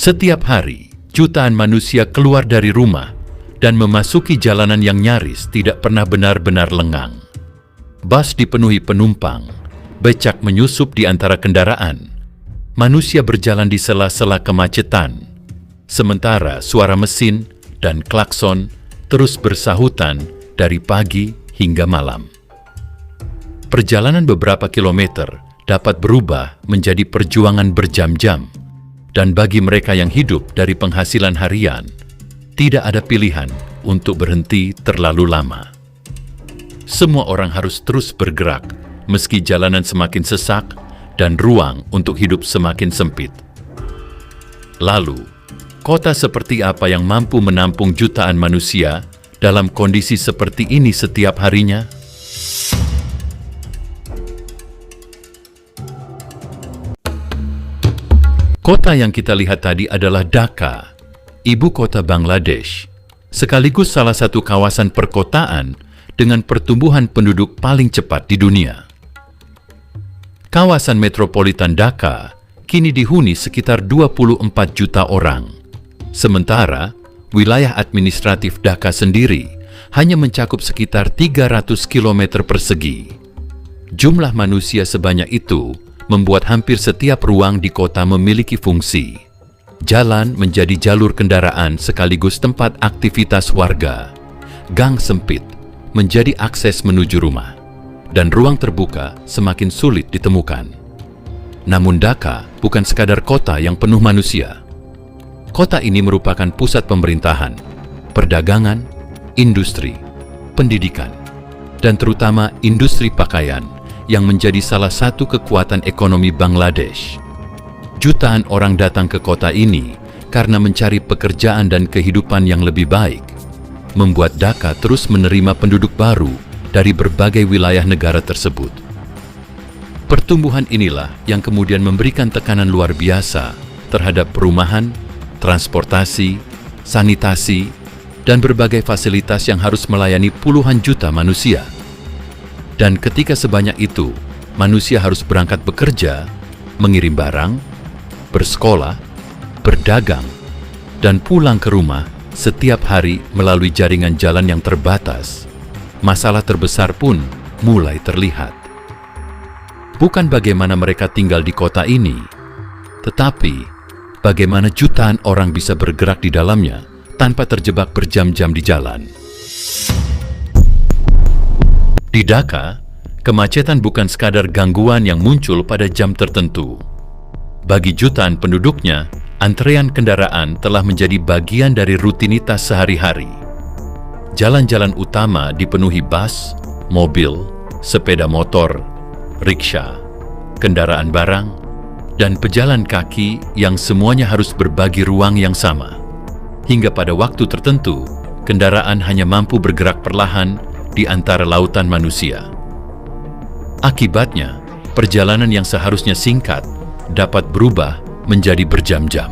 Setiap hari, jutaan manusia keluar dari rumah dan memasuki jalanan yang nyaris tidak pernah benar-benar lengang. Bus dipenuhi penumpang, becak menyusup di antara kendaraan, manusia berjalan di sela-sela kemacetan, sementara suara mesin dan klakson terus bersahutan dari pagi hingga malam. Perjalanan beberapa kilometer dapat berubah menjadi perjuangan berjam-jam, dan bagi mereka yang hidup dari penghasilan harian, tidak ada pilihan untuk berhenti terlalu lama. Semua orang harus terus bergerak, meski jalanan semakin sesak dan ruang untuk hidup semakin sempit. Lalu, kota seperti apa yang mampu menampung jutaan manusia dalam kondisi seperti ini setiap harinya? Kota yang kita lihat tadi adalah Dhaka, ibu kota Bangladesh, sekaligus salah satu kawasan perkotaan dengan pertumbuhan penduduk paling cepat di dunia. Kawasan metropolitan Dhaka kini dihuni sekitar 24 juta orang, sementara wilayah administratif Dhaka sendiri hanya mencakup sekitar 300 km persegi. Jumlah manusia sebanyak itu membuat hampir setiap ruang di kota memiliki fungsi. Jalan menjadi jalur kendaraan sekaligus tempat aktivitas warga. Gang sempit menjadi akses menuju rumah, dan ruang terbuka semakin sulit ditemukan. Namun Dhaka bukan sekadar kota yang penuh manusia. Kota ini merupakan pusat pemerintahan, perdagangan, industri, pendidikan, dan terutama industri pakaian yang menjadi salah satu kekuatan ekonomi Bangladesh. Jutaan orang datang ke kota ini karena mencari pekerjaan dan kehidupan yang lebih baik, membuat Dhaka terus menerima penduduk baru dari berbagai wilayah negara tersebut. Pertumbuhan inilah yang kemudian memberikan tekanan luar biasa terhadap perumahan, transportasi, sanitasi, dan berbagai fasilitas yang harus melayani puluhan juta manusia. Dan ketika sebanyak itu, manusia harus berangkat bekerja, mengirim barang, bersekolah, berdagang, dan pulang ke rumah setiap hari melalui jaringan jalan yang terbatas, masalah terbesar pun mulai terlihat. Bukan bagaimana mereka tinggal di kota ini, tetapi bagaimana jutaan orang bisa bergerak di dalamnya tanpa terjebak berjam-jam di jalan. Di Dhaka, kemacetan bukan sekadar gangguan yang muncul pada jam tertentu. Bagi jutaan penduduknya, antrean kendaraan telah menjadi bagian dari rutinitas sehari-hari. Jalan-jalan utama dipenuhi bus, mobil, sepeda motor, riksya, kendaraan barang, dan pejalan kaki yang semuanya harus berbagi ruang yang sama. Hingga pada waktu tertentu, kendaraan hanya mampu bergerak perlahan di antara lautan manusia. Akibatnya, perjalanan yang seharusnya singkat dapat berubah menjadi berjam-jam.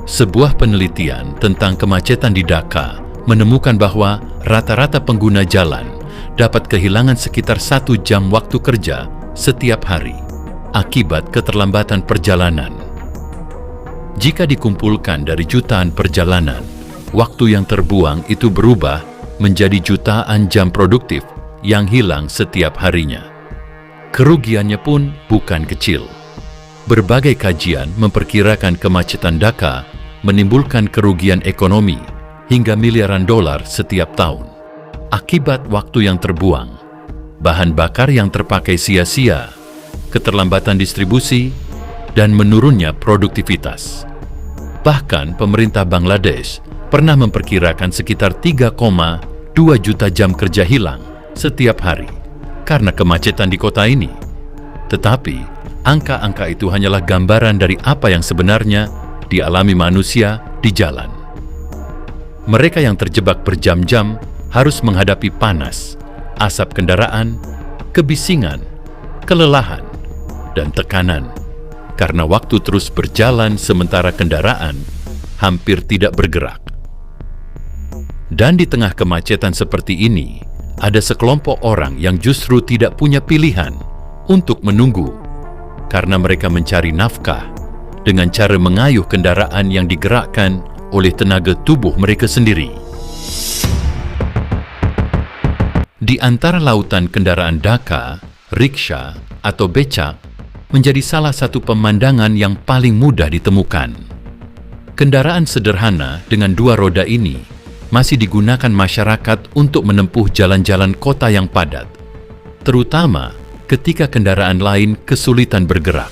Sebuah penelitian tentang kemacetan di Dhaka menemukan bahwa rata-rata pengguna jalan dapat kehilangan sekitar 1 jam waktu kerja setiap hari akibat keterlambatan perjalanan. Jika dikumpulkan dari jutaan perjalanan, waktu yang terbuang itu berubah menjadi jutaan jam produktif yang hilang setiap harinya. Kerugiannya pun bukan kecil. Berbagai kajian memperkirakan kemacetan Dhaka menimbulkan kerugian ekonomi hingga miliaran dolar setiap tahun. Akibat waktu yang terbuang, bahan bakar yang terpakai sia-sia, keterlambatan distribusi, dan menurunnya produktivitas. Bahkan pemerintah Bangladesh pernah memperkirakan sekitar 3,2 juta jam kerja hilang setiap hari karena kemacetan di kota ini. Tetapi, angka-angka itu hanyalah gambaran dari apa yang sebenarnya dialami manusia di jalan. Mereka yang terjebak berjam-jam harus menghadapi panas, asap kendaraan, kebisingan, kelelahan, dan tekanan karena waktu terus berjalan sementara kendaraan hampir tidak bergerak. Dan di tengah kemacetan seperti ini, ada sekelompok orang yang justru tidak punya pilihan untuk menunggu karena mereka mencari nafkah dengan cara mengayuh kendaraan yang digerakkan oleh tenaga tubuh mereka sendiri. Di antara lautan kendaraan Dhaka, riksha atau becak menjadi salah satu pemandangan yang paling mudah ditemukan. Kendaraan sederhana dengan dua roda ini masih digunakan masyarakat untuk menempuh jalan-jalan kota yang padat, terutama ketika kendaraan lain kesulitan bergerak.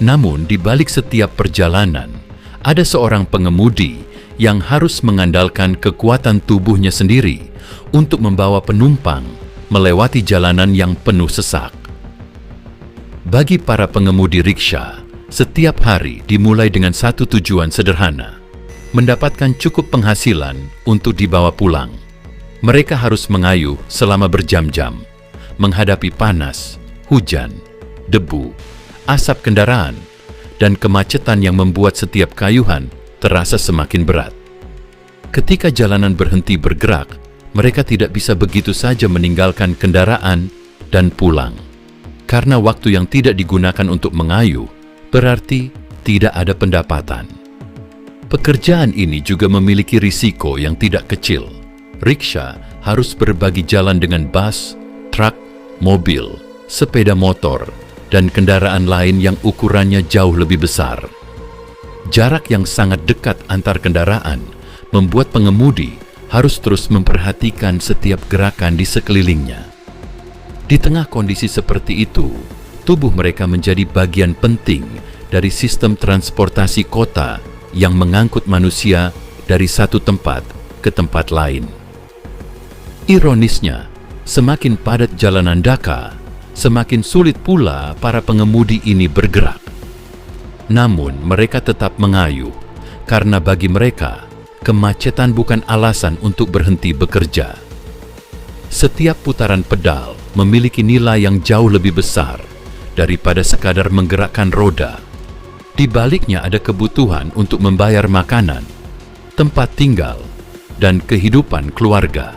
Namun, di balik setiap perjalanan, ada seorang pengemudi yang harus mengandalkan kekuatan tubuhnya sendiri untuk membawa penumpang melewati jalanan yang penuh sesak. Bagi para pengemudi riksha, setiap hari dimulai dengan satu tujuan sederhana: mendapatkan cukup penghasilan untuk dibawa pulang. Mereka harus mengayuh selama berjam-jam, menghadapi panas, hujan, debu, asap kendaraan, dan kemacetan yang membuat setiap kayuhan terasa semakin berat. Ketika jalanan berhenti bergerak, mereka tidak bisa begitu saja meninggalkan kendaraan dan pulang. Karena waktu yang tidak digunakan untuk mengayuh, berarti tidak ada pendapatan. Pekerjaan ini juga memiliki risiko yang tidak kecil. Riksha harus berbagi jalan dengan bus, truk, mobil, sepeda motor, dan kendaraan lain yang ukurannya jauh lebih besar. Jarak yang sangat dekat antar kendaraan membuat pengemudi harus terus memperhatikan setiap gerakan di sekelilingnya. Di tengah kondisi seperti itu, tubuh mereka menjadi bagian penting dari sistem transportasi kota yang mengangkut manusia dari satu tempat ke tempat lain. Ironisnya, semakin padat jalanan Dhaka, semakin sulit pula para pengemudi ini bergerak. Namun, mereka tetap mengayuh, karena bagi mereka, kemacetan bukan alasan untuk berhenti bekerja. Setiap putaran pedal memiliki nilai yang jauh lebih besar daripada sekadar menggerakkan roda. Di baliknya ada kebutuhan untuk membayar makanan, tempat tinggal, dan kehidupan keluarga.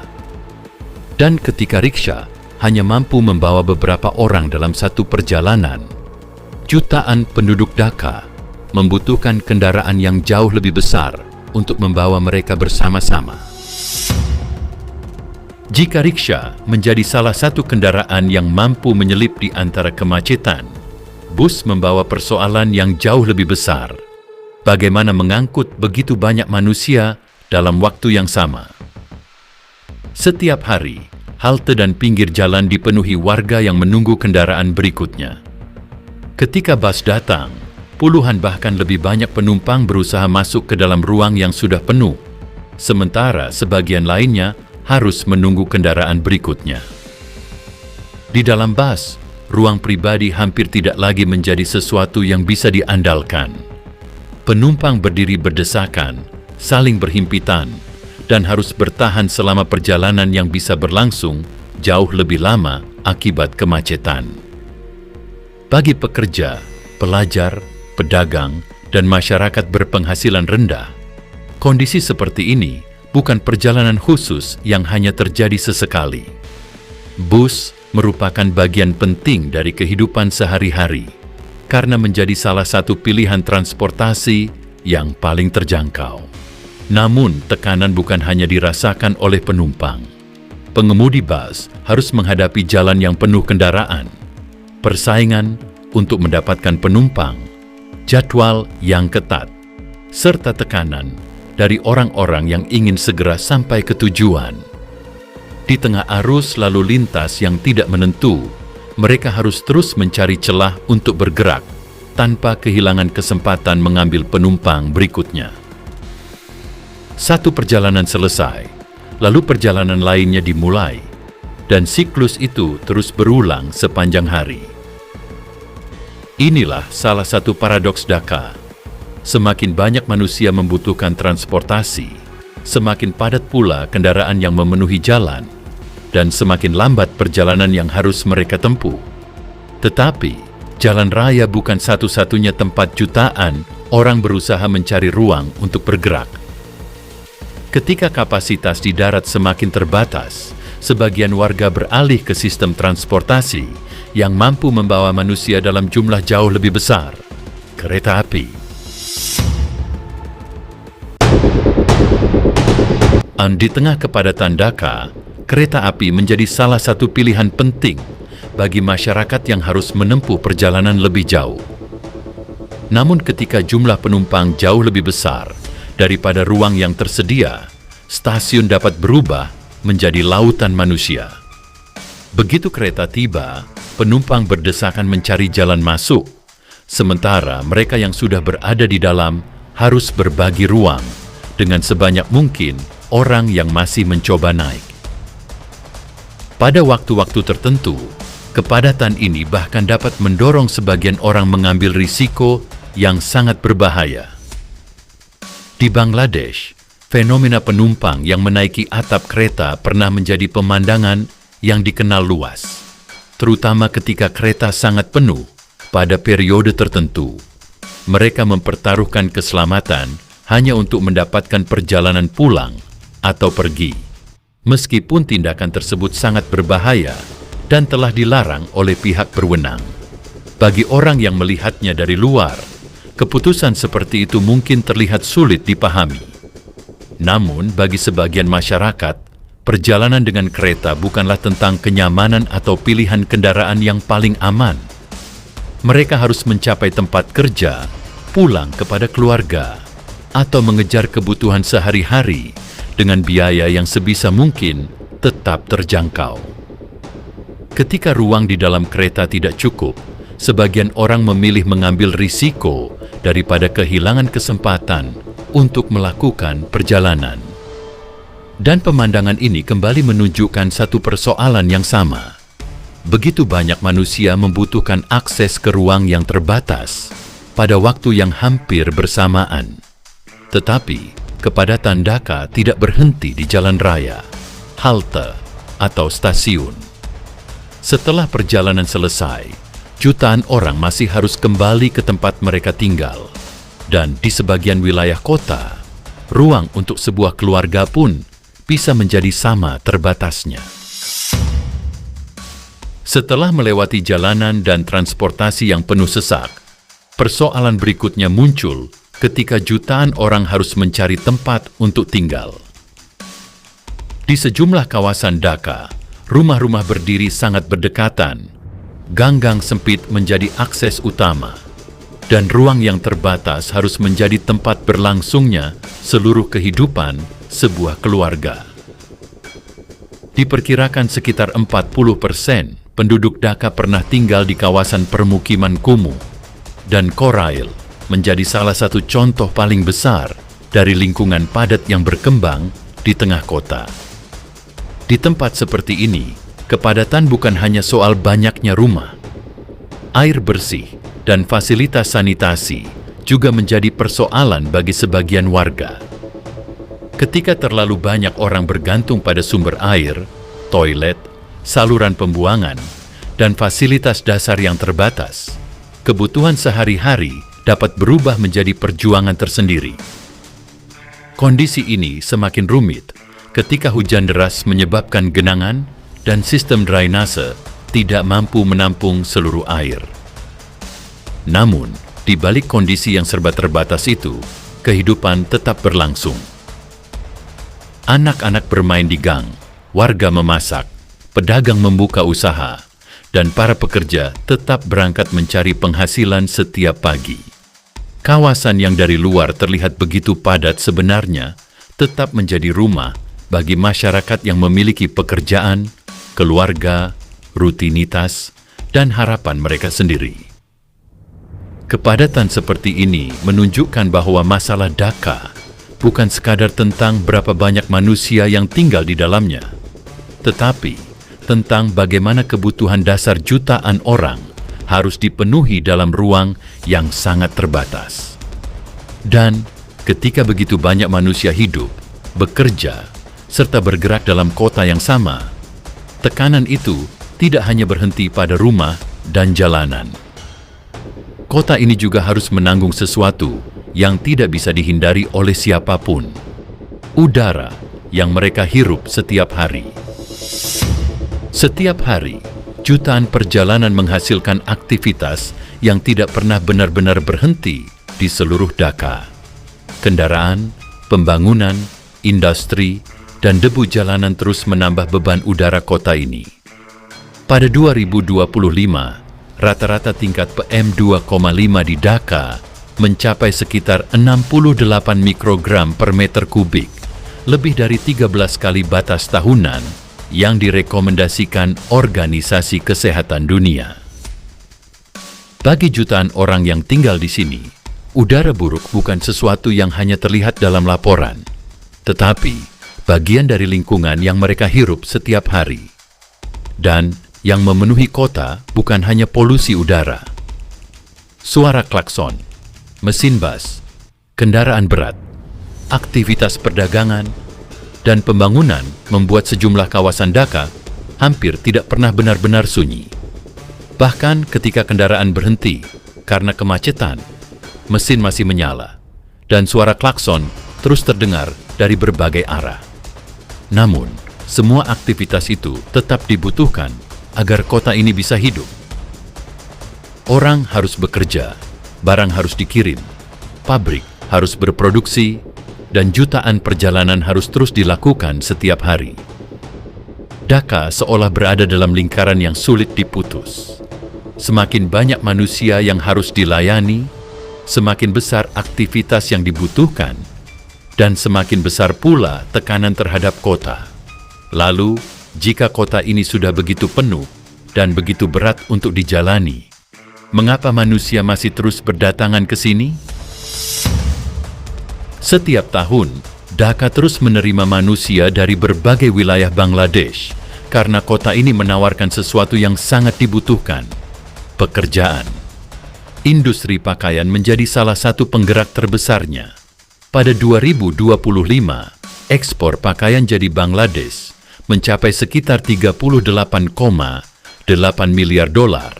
Dan ketika riksha hanya mampu membawa beberapa orang dalam satu perjalanan, jutaan penduduk Dhaka membutuhkan kendaraan yang jauh lebih besar untuk membawa mereka bersama-sama. Jika riksha menjadi salah satu kendaraan yang mampu menyelip di antara kemacetan, bus membawa persoalan yang jauh lebih besar. Bagaimana mengangkut begitu banyak manusia dalam waktu yang sama? Setiap hari, halte dan pinggir jalan dipenuhi warga yang menunggu kendaraan berikutnya. Ketika bus datang, puluhan bahkan lebih banyak penumpang berusaha masuk ke dalam ruang yang sudah penuh, sementara sebagian lainnya harus menunggu kendaraan berikutnya. Di dalam bus, ruang pribadi hampir tidak lagi menjadi sesuatu yang bisa diandalkan. Penumpang berdiri berdesakan, saling berhimpitan, dan harus bertahan selama perjalanan yang bisa berlangsung jauh lebih lama akibat kemacetan. Bagi pekerja, pelajar, pedagang, dan masyarakat berpenghasilan rendah, kondisi seperti ini bukan perjalanan khusus yang hanya terjadi sesekali. Bus merupakan bagian penting dari kehidupan sehari-hari karena menjadi salah satu pilihan transportasi yang paling terjangkau. Namun, tekanan bukan hanya dirasakan oleh penumpang. Pengemudi bus harus menghadapi jalan yang penuh kendaraan, persaingan untuk mendapatkan penumpang, jadwal yang ketat, serta tekanan dari orang-orang yang ingin segera sampai ke tujuan. Di tengah arus lalu lintas yang tidak menentu, mereka harus terus mencari celah untuk bergerak tanpa kehilangan kesempatan mengambil penumpang berikutnya. Satu perjalanan selesai, lalu perjalanan lainnya dimulai, dan siklus itu terus berulang sepanjang hari. Inilah salah satu paradoks Dhaka. Semakin banyak manusia membutuhkan transportasi, semakin padat pula kendaraan yang memenuhi jalan, dan semakin lambat perjalanan yang harus mereka tempuh. Tetapi, jalan raya bukan satu-satunya tempat jutaan orang berusaha mencari ruang untuk bergerak. Ketika kapasitas di darat semakin terbatas, sebagian warga beralih ke sistem transportasi yang mampu membawa manusia dalam jumlah jauh lebih besar, kereta api. Di tengah kepadatan Dhaka, kereta api menjadi salah satu pilihan penting bagi masyarakat yang harus menempuh perjalanan lebih jauh. Namun ketika jumlah penumpang jauh lebih besar daripada ruang yang tersedia, stasiun dapat berubah menjadi lautan manusia. Begitu kereta tiba, penumpang berdesakan mencari jalan masuk, sementara mereka yang sudah berada di dalam harus berbagi ruang dengan sebanyak mungkin orang yang masih mencoba naik. Pada waktu-waktu tertentu, kepadatan ini bahkan dapat mendorong sebagian orang mengambil risiko yang sangat berbahaya. Di Bangladesh, fenomena penumpang yang menaiki atap kereta pernah menjadi pemandangan yang dikenal luas, terutama ketika kereta sangat penuh pada periode tertentu. Mereka mempertaruhkan keselamatan hanya untuk mendapatkan perjalanan pulang atau pergi. Meskipun tindakan tersebut sangat berbahaya dan telah dilarang oleh pihak berwenang. Bagi orang yang melihatnya dari luar, keputusan seperti itu mungkin terlihat sulit dipahami. Namun, bagi sebagian masyarakat, perjalanan dengan kereta bukanlah tentang kenyamanan atau pilihan kendaraan yang paling aman. Mereka harus mencapai tempat kerja, pulang kepada keluarga, atau mengejar kebutuhan sehari-hari dengan biaya yang sebisa mungkin tetap terjangkau. Ketika ruang di dalam kereta tidak cukup, sebagian orang memilih mengambil risiko daripada kehilangan kesempatan untuk melakukan perjalanan. Dan pemandangan ini kembali menunjukkan satu persoalan yang sama. Begitu banyak manusia membutuhkan akses ke ruang yang terbatas pada waktu yang hampir bersamaan. Tetapi, kepadatan Dhaka tidak berhenti di jalan raya, halte, atau stasiun. Setelah perjalanan selesai, jutaan orang masih harus kembali ke tempat mereka tinggal. Dan di sebagian wilayah kota, ruang untuk sebuah keluarga pun bisa menjadi sama terbatasnya. Setelah melewati jalanan dan transportasi yang penuh sesak, persoalan berikutnya muncul ketika jutaan orang harus mencari tempat untuk tinggal. Di sejumlah kawasan Dhaka, rumah-rumah berdiri sangat berdekatan, gang-gang sempit menjadi akses utama, dan ruang yang terbatas harus menjadi tempat berlangsungnya seluruh kehidupan sebuah keluarga. Diperkirakan sekitar 40% penduduk Dhaka pernah tinggal di kawasan permukiman kumuh, dan Korail menjadi salah satu contoh paling besar dari lingkungan padat yang berkembang di tengah kota. Di tempat seperti ini, kepadatan bukan hanya soal banyaknya rumah. Air bersih dan fasilitas sanitasi juga menjadi persoalan bagi sebagian warga. Ketika terlalu banyak orang bergantung pada sumber air, toilet, saluran pembuangan, dan fasilitas dasar yang terbatas, kebutuhan sehari-hari dapat berubah menjadi perjuangan tersendiri. Kondisi ini semakin rumit ketika hujan deras menyebabkan genangan dan sistem drainase tidak mampu menampung seluruh air. Namun, di balik kondisi yang serba terbatas itu, kehidupan tetap berlangsung. Anak-anak bermain di gang, warga memasak, pedagang membuka usaha, dan para pekerja tetap berangkat mencari penghasilan setiap pagi. Kawasan yang dari luar terlihat begitu padat sebenarnya tetap menjadi rumah bagi masyarakat yang memiliki pekerjaan, keluarga, rutinitas, dan harapan mereka sendiri. Kepadatan seperti ini menunjukkan bahwa masalah Dhaka bukan sekadar tentang berapa banyak manusia yang tinggal di dalamnya, tetapi tentang bagaimana kebutuhan dasar jutaan orang harus dipenuhi dalam ruang yang sangat terbatas. Dan ketika begitu banyak manusia hidup, bekerja, serta bergerak dalam kota yang sama, tekanan itu tidak hanya berhenti pada rumah dan jalanan. Kota ini juga harus menanggung sesuatu yang tidak bisa dihindari oleh siapapun: udara yang mereka hirup setiap hari. Setiap hari, jutaan perjalanan menghasilkan aktivitas yang tidak pernah benar-benar berhenti di seluruh Dhaka. Kendaraan, pembangunan, industri, dan debu jalanan terus menambah beban udara kota ini. Pada 2025, rata-rata tingkat PM2,5 di Dhaka mencapai sekitar 68 mikrogram per meter kubik, lebih dari 13 kali batas tahunan yang direkomendasikan Organisasi Kesehatan Dunia. Bagi jutaan orang yang tinggal di sini, udara buruk bukan sesuatu yang hanya terlihat dalam laporan, tetapi bagian dari lingkungan yang mereka hirup setiap hari. Dan yang memenuhi kota bukan hanya polusi udara. Suara klakson, mesin bas, kendaraan berat, aktivitas perdagangan, dan pembangunan membuat sejumlah kawasan Dhaka hampir tidak pernah benar-benar sunyi. Bahkan ketika kendaraan berhenti karena kemacetan, mesin masih menyala, dan suara klakson terus terdengar dari berbagai arah. Namun, semua aktivitas itu tetap dibutuhkan agar kota ini bisa hidup. Orang harus bekerja, barang harus dikirim, pabrik harus berproduksi, dan jutaan perjalanan harus terus dilakukan setiap hari. Dhaka seolah berada dalam lingkaran yang sulit diputus. Semakin banyak manusia yang harus dilayani, semakin besar aktivitas yang dibutuhkan, dan semakin besar pula tekanan terhadap kota. Lalu, jika kota ini sudah begitu penuh dan begitu berat untuk dijalani, mengapa manusia masih terus berdatangan ke sini? Setiap tahun, Dhaka terus menerima manusia dari berbagai wilayah Bangladesh karena kota ini menawarkan sesuatu yang sangat dibutuhkan, pekerjaan. Industri pakaian menjadi salah satu penggerak terbesarnya. Pada 2025, ekspor pakaian jadi Bangladesh mencapai sekitar 38,8 miliar dolar,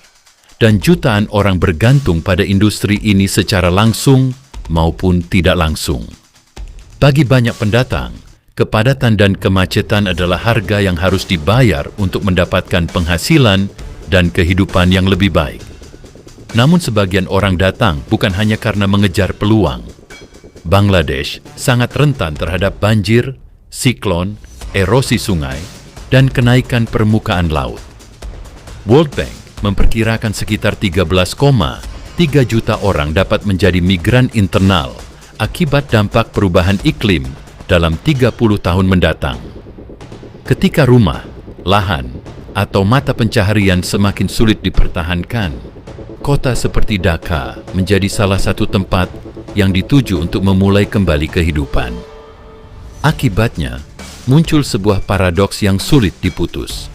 dan jutaan orang bergantung pada industri ini secara langsung maupun tidak langsung. Bagi banyak pendatang, kepadatan dan kemacetan adalah harga yang harus dibayar untuk mendapatkan penghasilan dan kehidupan yang lebih baik. Namun sebagian orang datang bukan hanya karena mengejar peluang. Bangladesh sangat rentan terhadap banjir, siklon, erosi sungai, dan kenaikan permukaan laut. World Bank memperkirakan sekitar 13,3 juta orang dapat menjadi migran internal akibat dampak perubahan iklim dalam 30 tahun mendatang. Ketika rumah, lahan, atau mata pencaharian semakin sulit dipertahankan, kota seperti Dhaka menjadi salah satu tempat yang dituju untuk memulai kembali kehidupan. Akibatnya, muncul sebuah paradoks yang sulit diputus.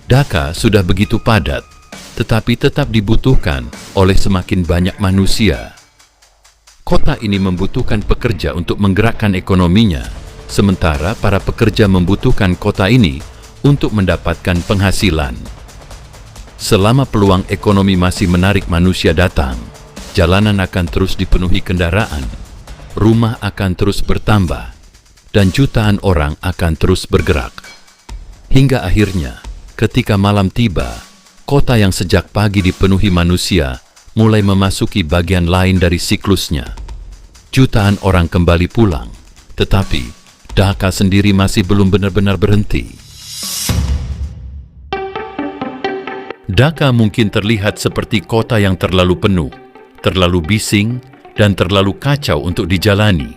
Dhaka sudah begitu padat, tetapi tetap dibutuhkan oleh semakin banyak manusia. Kota ini membutuhkan pekerja untuk menggerakkan ekonominya, sementara para pekerja membutuhkan kota ini untuk mendapatkan penghasilan. Selama peluang ekonomi masih menarik manusia datang, jalanan akan terus dipenuhi kendaraan, rumah akan terus bertambah, dan jutaan orang akan terus bergerak. Hingga akhirnya, ketika malam tiba, kota yang sejak pagi dipenuhi manusia mulai memasuki bagian lain dari siklusnya. Jutaan orang kembali pulang, tetapi Dhaka sendiri masih belum benar-benar berhenti. Dhaka mungkin terlihat seperti kota yang terlalu penuh, terlalu bising, dan terlalu kacau untuk dijalani.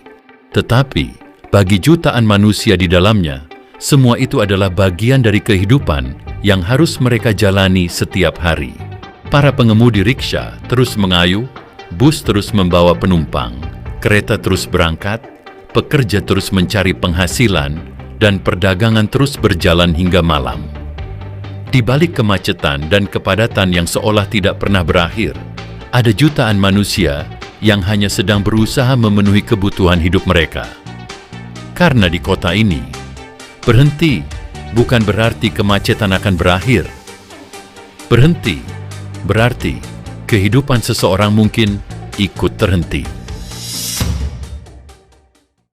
Tetapi, bagi jutaan manusia di dalamnya, semua itu adalah bagian dari kehidupan yang harus mereka jalani setiap hari. Para pengemudi riksya terus mengayuh, bus terus membawa penumpang, kereta terus berangkat, pekerja terus mencari penghasilan, dan perdagangan terus berjalan hingga malam. Di balik kemacetan dan kepadatan yang seolah tidak pernah berakhir, ada jutaan manusia yang hanya sedang berusaha memenuhi kebutuhan hidup mereka. Karena di kota ini, berhenti bukan berarti kemacetan akan berakhir. Berhenti berarti kehidupan seseorang mungkin ikut terhenti.